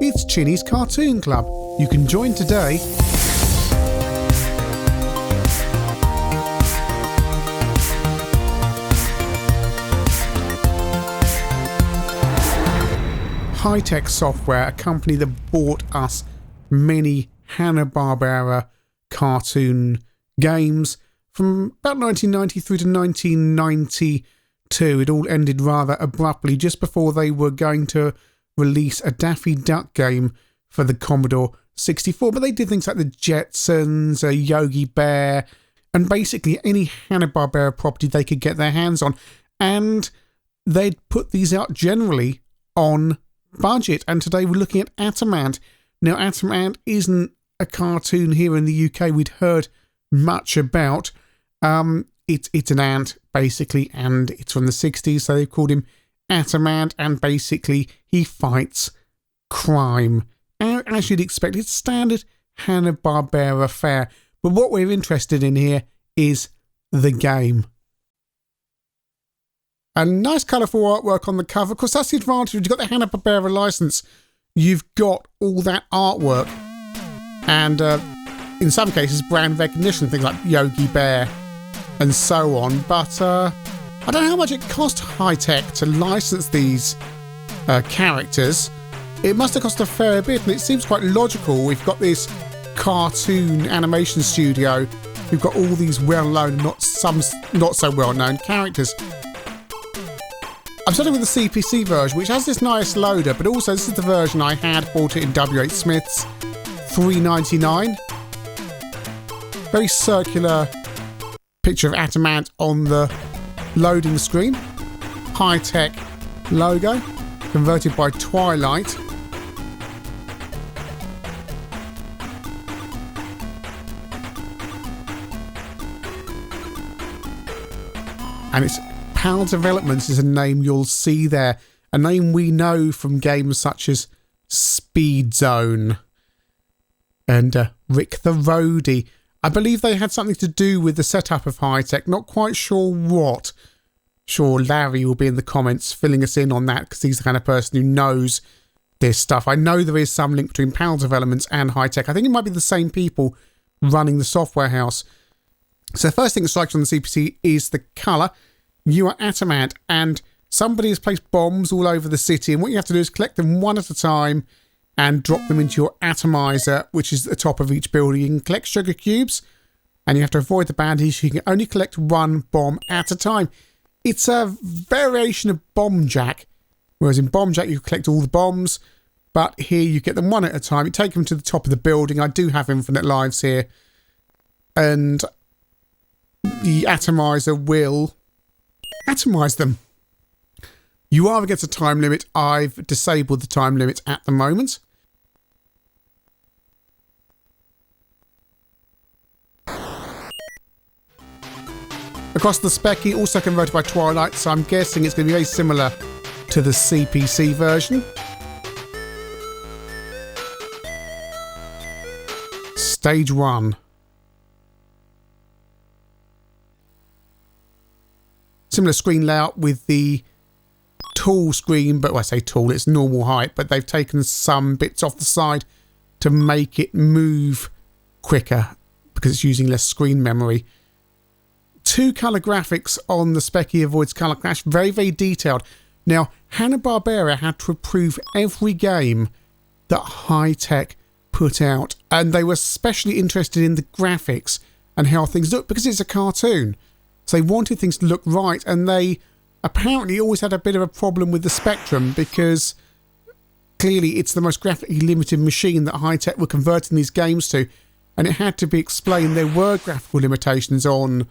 it's Chinny's Cartoon Club. You can join today. Tec Software, a company that bought us many Hanna Barbera cartoon games from about 1993 to 1992. It all ended rather abruptly just before they were going to release a Daffy Duck game for the Commodore 64. But they did things like the Jetsons, Yogi Bear, and basically any Hanna Barbera property they could get their hands on. And they'd put these out generally on budget. And today we're looking at Atomant. Now, Atomant isn't a cartoon here in the UK we'd heard much about. It's an ant, basically, and it's from the 60s, so they've called him Atomant, and basically he fights crime. As you'd expect, it's standard Hanna Barbera fare. But what we're interested in here is the game. A nice colourful artwork on the cover. Of course, that's the advantage. You've got the Hanna Barbera license. You've got all that artwork. And in some cases, brand recognition, things like Yogi Bear and so on. But I don't know how much it cost Tec to license these characters. It must have cost a fair bit, and it seems quite logical. We've got this cartoon animation studio. We've got all these well-known, not so well-known characters. I'm starting with the CPC version, which has this nice loader, but also this is the version I had, bought it in W.H. Smith's, $3.99. Very circular picture of Atomant on the loading screen. Tec logo, converted by Twilight. And it's PAL Developments is a name you'll see there. A name we know from games such as Speed Zone and Rick the Roadie. I believe they had something to do with the setup of Tec. Not quite sure what. Sure, Larry will be in the comments filling us in on that, because he's the kind of person who knows this stuff. I know there is some link between PAL Developments and Tec. I think it might be the same people running the software house. So the first thing that strikes on the CPC is the colour. You are Atomant, and somebody has placed bombs all over the city, and what you have to do is collect them one at a time and drop them into your atomizer, which is at the top of each building. You can collect sugar cubes, and you have to avoid the bandits. You can only collect one bomb at a time. It's a variation of Bomb Jack, whereas in Bomb Jack you collect all the bombs, but here you get them one at a time. You take them to the top of the building. I do have infinite lives here, and the atomizer will atomize them. You are against a time limit. I've disabled the time limit at the moment. Across the Specky, also converted by Twilight, so I'm guessing it's going to be very similar to the CPC version. Stage 1. Similar screen layout with the tall screen, but when I say tall, it's normal height, but they've taken some bits off the side to make it move quicker because it's using less screen memory. 2 colour graphics on the Specky, avoids colour clash, very, very detailed. Now, Hanna Barbera had to approve every game that Tec put out, and they were especially interested in the graphics and how things look because it's a cartoon. So they wanted things to look right, and they apparently always had a bit of a problem with the Spectrum because clearly it's the most graphically limited machine that Tec were converting these games to, and it had to be explained there were graphical limitations on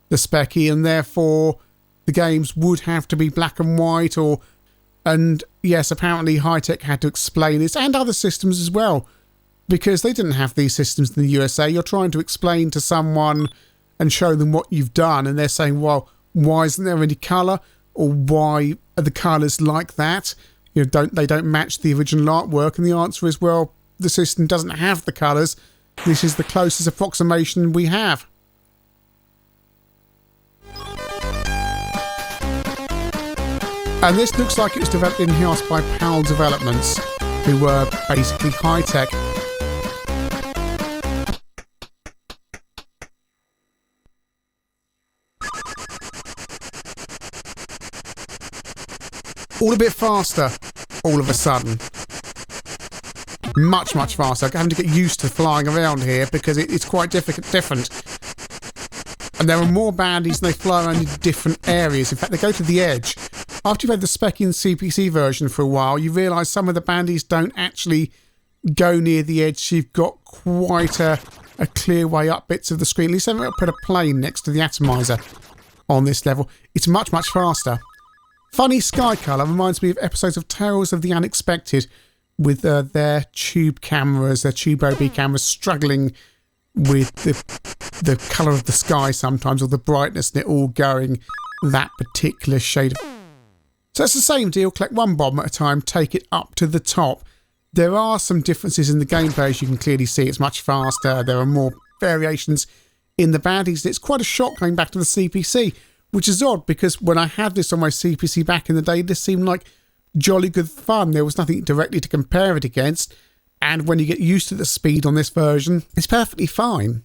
the Specky, and therefore the games would have to be black and white, and yes, apparently Tec had to explain this, and other systems as well, because they didn't have these systems in the USA. You're trying to explain to someone and show them what you've done, and they're saying, well, why isn't there any colour, or why are the colours like that? You know, they don't match the original artwork, and the answer is, well, the system doesn't have the colours. This is the closest approximation we have. And this looks like it was developed in-house by PAL Developments. who were basically high-tech. All a bit faster, all of a sudden. Much, much faster. I'm having to get used to flying around here because it's quite different. And there are more bandies and they fly around in different areas. In fact, they go to the edge. After you've had the Speccy and CPC version for a while, you realise some of the bandies don't actually go near the edge. So you've got quite a clear way up bits of the screen. At least I haven't put a plane next to the atomizer on this level. It's much, much faster. Funny sky colour reminds me of episodes of Tales of the Unexpected with their tube cameras, their tube OB cameras struggling with the colour of the sky sometimes, or the brightness, and it all going that particular shade. So it's the same deal. Collect one bomb at a time, take it up to the top. There are some differences in the gameplay, as you can clearly see. It's much faster. There are more variations in the baddies. It's quite a shock going back to the CPC, which is odd because when I had this on my CPC back in the day, this seemed like jolly good fun. There was nothing directly to compare it against. And when you get used to the speed on this version, it's perfectly fine.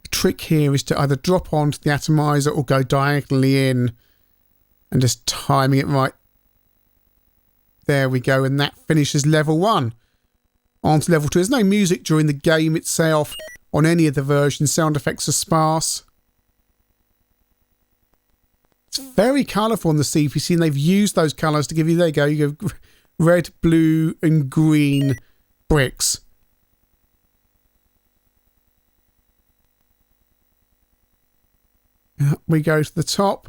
The trick here is to either drop onto the atomizer or go diagonally in and just timing it right. There we go, and that finishes level 1. On to level 2. There's no music during the game itself on any of the versions. Sound effects are sparse. It's very colourful on the CPC, and they've used those colours to give you, there you go, red, blue and green bricks. We go to the top.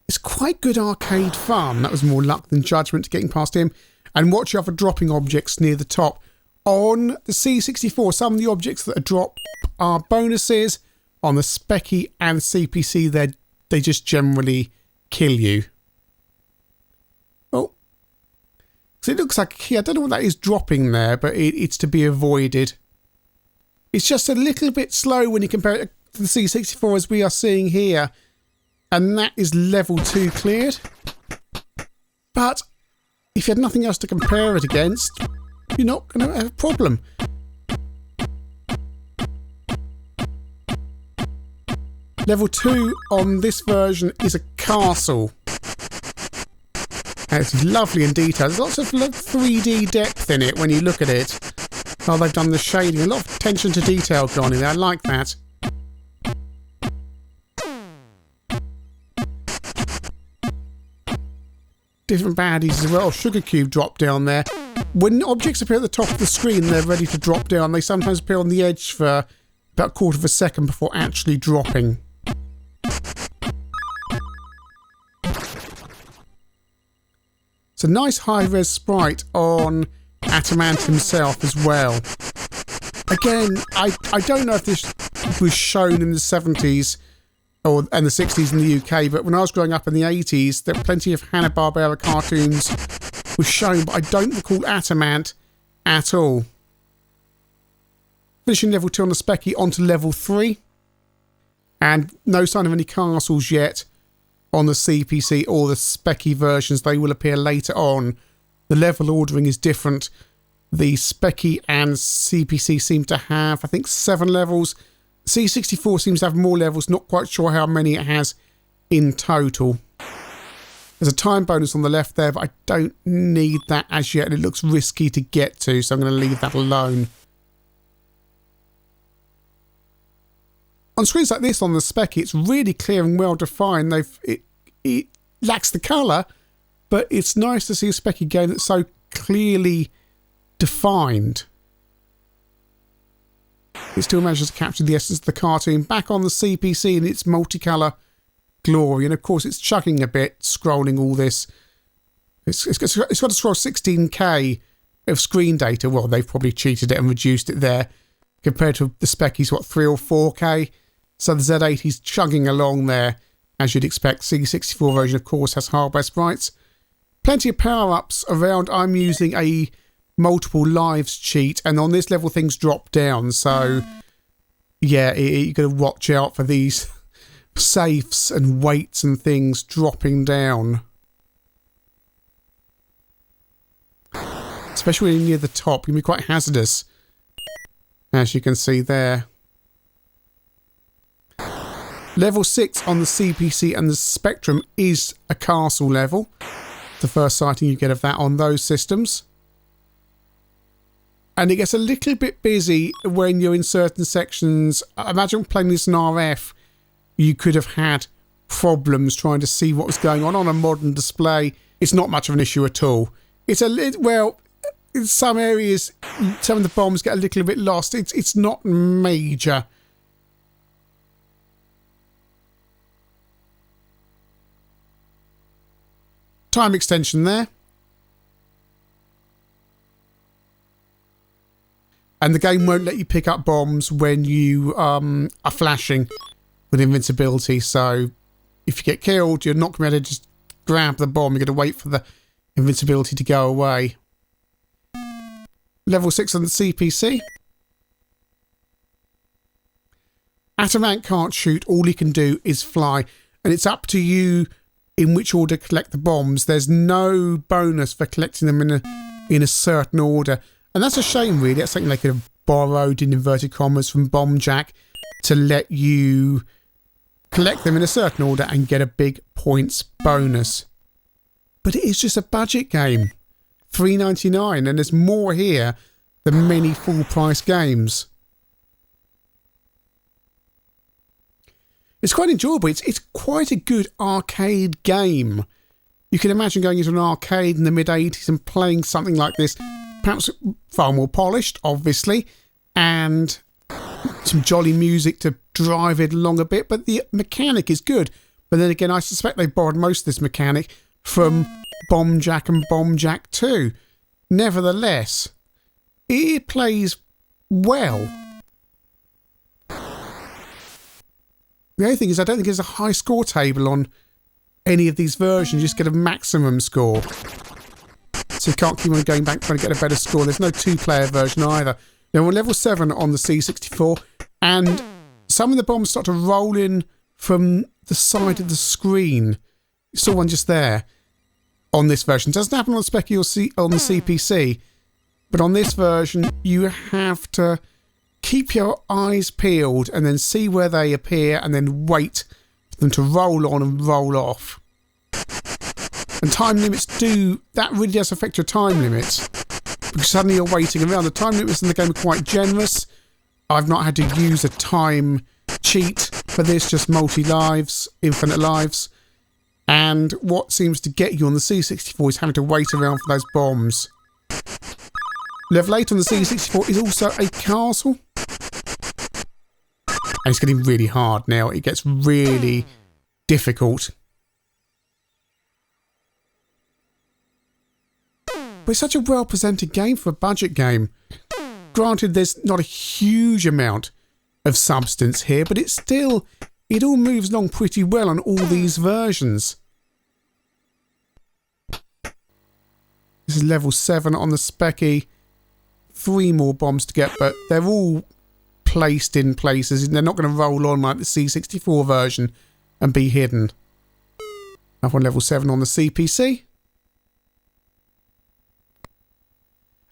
It's quite good arcade fun. That was more luck than judgment getting past him. And watch out for dropping objects near the top. On the C64, some of the objects that are dropped are bonuses. On the Speccy and CPC, they just generally kill you. Oh. So it looks like a key. I don't know what that is dropping there, but it's to be avoided. It's just a little bit slow when you compare it to the C64 as we are seeing here. And that is level 2 cleared. But if you had nothing else to compare it against, you're not going to have a problem. Level 2 on this version is a castle. And it's lovely and detailed. There's lots of 3D depth in it when you look at it. Oh, they've done the shading. A lot of attention to detail gone in there. I like that. Different baddies as well. Sugar cube drop down there. When objects appear at the top of the screen, they're ready to drop down. They sometimes appear on the edge for about a quarter of a second before actually dropping. It's a nice high-res sprite on Atomant himself as well. Again, I don't know if this was shown in the 70s and the 60s in the UK, but when I was growing up in the 80s, there were plenty of Hanna Barbera cartoons was shown, but I don't recall Atomant at all. Finishing level 2 on the Speccy, onto level 3. And no sign of any castles yet on the CPC or the Speccy versions. They will appear later on. The level ordering is different. The Speccy and CPC seem to have, I think, 7 levels. C64 seems to have more levels, not quite sure how many it has in total. There's a time bonus on the left there, but I don't need that as yet, and it looks risky to get to, so I'm going to leave that alone. On screens like this on the Speccy, it's really clear and well defined. It lacks the colour, but it's nice to see a Speccy game that's so clearly defined. It still manages to capture the essence of the cartoon back on the CPC in its multicolour glory. And of course, it's chugging a bit, scrolling all this. It's got to scroll 16K of screen data. Well, they've probably cheated it and reduced it there compared to the Speccy's, 3 or 4K. So the Z80's chugging along there, as you'd expect. C64 version, of course, has hardware sprites. Plenty of power-ups around. I'm using a multiple lives cheat, and on this level things drop down, so yeah, you've got to watch out for these safes and weights and things dropping down. Especially near the top, it can be quite hazardous, as you can see there. Level 6 on the CPC and the Spectrum is a castle level. The first sighting you get of that on those systems. And it gets a little bit busy when you're in certain sections. I imagine playing this in RF, you could have had problems trying to see what was going on a modern display. It's not much of an issue at all. It's a little, well, in some areas, some of the bombs get a little bit lost. It's not major. Time extension there. And the game won't let you pick up bombs when you are flashing with invincibility. So if you get killed, you're not going to be able to just grab the bomb. You're going to wait for the invincibility to go away. Level 6 on the CPC. Atamant can't shoot. All he can do is fly. And it's up to you in which order to collect the bombs. There's no bonus for collecting them in a certain order. And that's a shame, really. That's something they could have borrowed, in inverted commas, from Bomb Jack to let you collect them in a certain order and get a big points bonus. But it is just a budget game. $3.99, and there's more here than many full-price games. It's quite enjoyable. It's quite a good arcade game. You can imagine going into an arcade in the mid-80s and playing something like this. Perhaps far more polished, obviously, and some jolly music to drive it along a bit. But the mechanic is good. But then again, I suspect they borrowed most of this mechanic from Bomb Jack and Bomb Jack 2. Nevertheless, it plays well. The only thing is, I don't think there's a high score table on any of these versions. You just get a maximum score. So you can't keep on going back trying to get a better score. There's no two-player version either. Now we're level 7 on the C64, and some of the bombs start to roll in from the side of the screen. You saw one just there on this version. It doesn't happen on the Specky or on the CPC, but on this version you have to keep your eyes peeled and then see where they appear and then wait for them to roll on and roll off. And time limits that really does affect your time limits, because suddenly you're waiting around. The time limits in the game are quite generous. I've not had to use a time cheat for this, just multi-lives, infinite lives. And what seems to get you on the C64 is having to wait around for those bombs. Level 8 on the C64 is also a castle. And it's getting really hard now. It gets really difficult. But it's such a well-presented game for a budget game. Granted, there's not a huge amount of substance here, but it all moves along pretty well on all these versions. This is level 7 on the Specky. 3 more bombs to get, but they're all placed in places, and they're not going to roll on like the C64 version and be hidden. Another one level 7 on the CPC.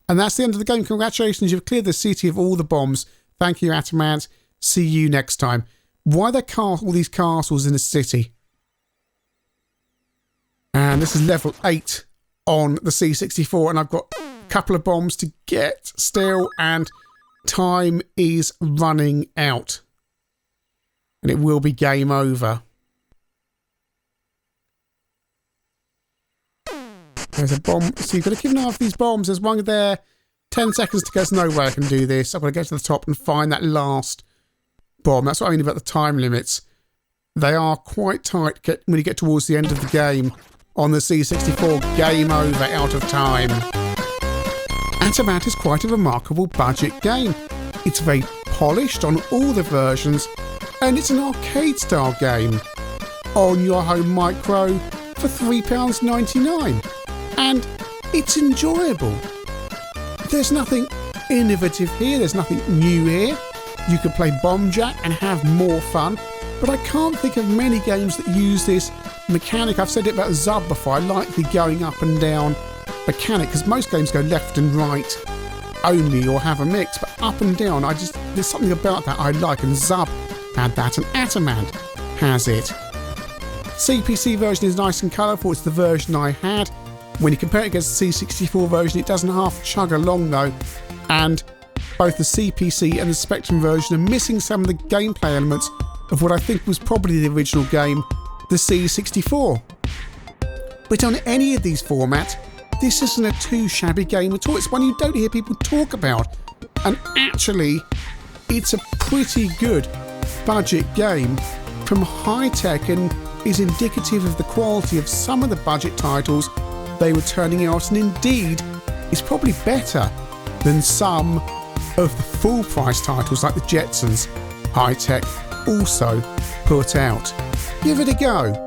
And that's the end of the game. Congratulations, you've cleared the city of all the bombs. Thank you, Atamant. See you next time. Why are there all these castles in a city? And this is level 8 on the C64, and I've got a couple of bombs to get still, and time is running out. And it will be game over. There's a bomb. So you've got to keep an eye for these bombs. There's one there. 10 seconds to go. There's no way I can do this. I've got to get to the top and find that last bomb. That's what I mean about the time limits. They are quite tight when you get towards the end of the game. On the C64, game over, out of time. Atamant is quite a remarkable budget game. It's very polished on all the versions, and it's an arcade-style game on your home micro for £3.99. And it's enjoyable. There's nothing innovative here. There's nothing new here. You could play Bomb Jack and have more fun. but I can't think of many games that use this mechanic. I've said it about Zub before. I like the going up and down mechanic because most games go left and right only or have a mix, but up and down, there's something about that I like, and Zub had that, and Atomand has it. CPC version is nice and colourful. It's the version I had. When you compare it against the C64 version, it doesn't half chug along though, and both the CPC and the Spectrum version are missing some of the gameplay elements of what I think was probably the original game, the C64. But on any of these formats, this isn't a too shabby game at all. It's one you don't hear people talk about, and actually it's a pretty good budget game from Hi-Tec and is indicative of the quality of some of the budget titles they were turning out, and indeed is probably better than some of the full price titles like the Jetsons Hi-Tec also put out. Give it a go.